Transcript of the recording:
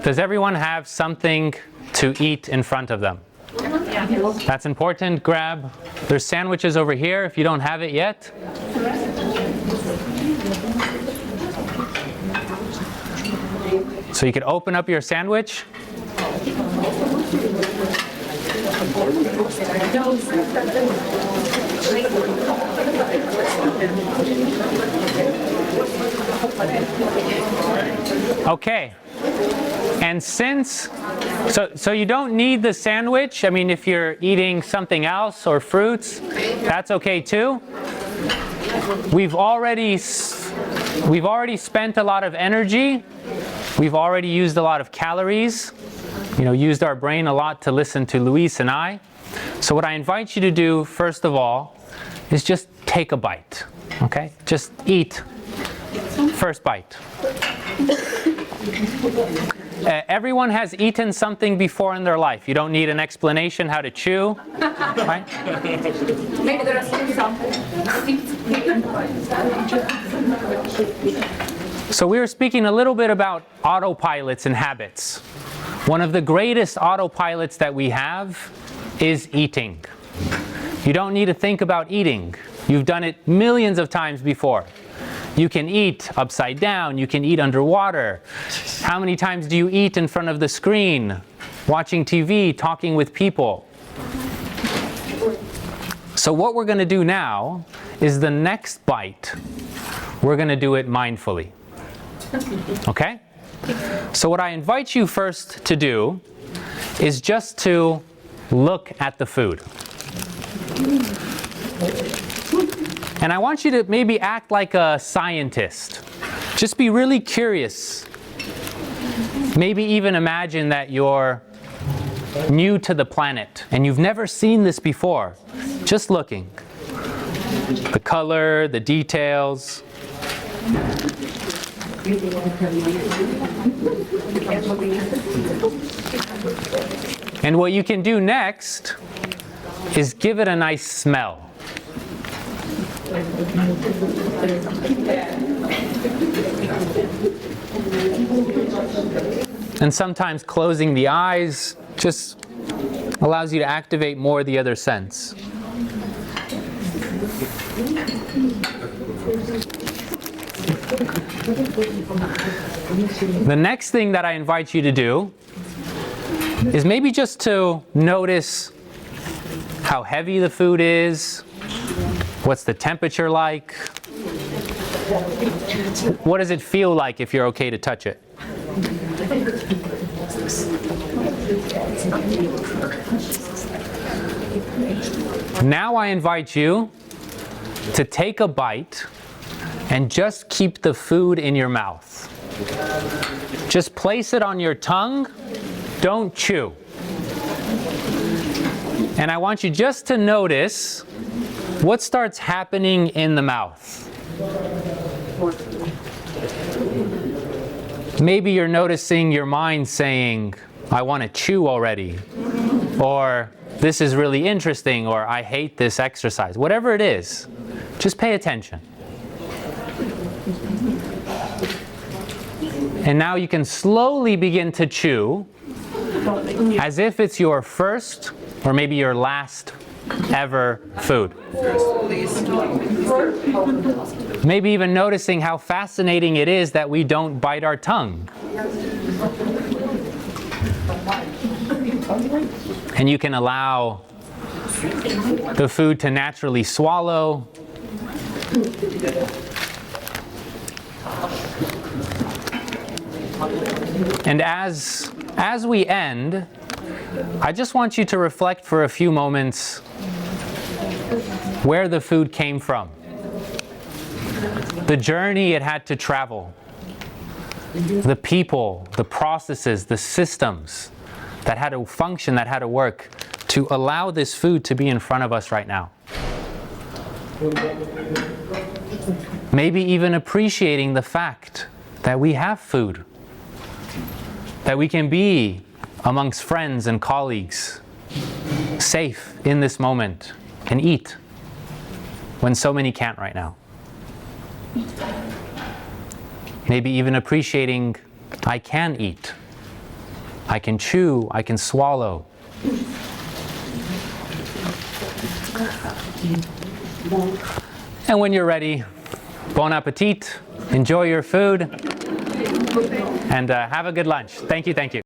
Does everyone have something to eat in front of them? That's important. Grab. There's sandwiches over here if you don't have it yet. So you could open up your sandwich. Okay. And since, so you don't need the sandwich. I mean, if you're eating something else or fruits, that's okay too. We've already spent a lot of energy. We've already used a lot of calories. Used our brain a lot to listen to Luis and I. So what I invite you to do, first of all, is just take a bite. Okay? Just eat. First bite. Everyone has eaten something before in their life. You don't need an explanation how to chew, right? Maybe there are something. So we were speaking a little bit about autopilots and habits. One of the greatest autopilots that we have is eating. You don't need to think about eating. You've done it millions of times before. You can eat upside down, you can eat underwater. How many times do you eat in front of the screen, watching TV, talking with people? So what we're going to do now is the next bite, we're going to do it mindfully. Okay? So what I invite you first to do is just to look at the food. And I want you to maybe act like a scientist. Just be really curious. Maybe even imagine that you're new to the planet and you've never seen this before. Just looking. The color, the details. And what you can do next is give it a nice smell. And sometimes closing the eyes just allows you to activate more the other sense. The next thing that I invite you to do is maybe just to notice how heavy the food is, what's the temperature like, what does it feel like if you're okay to touch it. Now I invite you to take a bite and just keep the food in your mouth. Just place it on your tongue, don't chew. And I want you just to notice what starts happening in the mouth. Maybe you're noticing your mind saying, I want to chew already, or this is really interesting, or I hate this exercise. Whatever it is, just pay attention. And now you can slowly begin to chew as if it's your first or maybe your last ever food. Maybe even noticing how fascinating it is that we don't bite our tongue. And you can allow the food to naturally swallow. And as we end, I just want you to reflect for a few moments where the food came from, the journey it had to travel, the people, the processes, the systems that had to function, that had to work to allow this food to be in front of us right now. Maybe even appreciating the fact that we have food, that we can be amongst friends and colleagues, safe in this moment, and eat when so many can't right now. Maybe even appreciating I can eat I can chew, I can swallow. And when you're ready, bon appetit, enjoy your food, and have a good lunch. Thank you, thank you.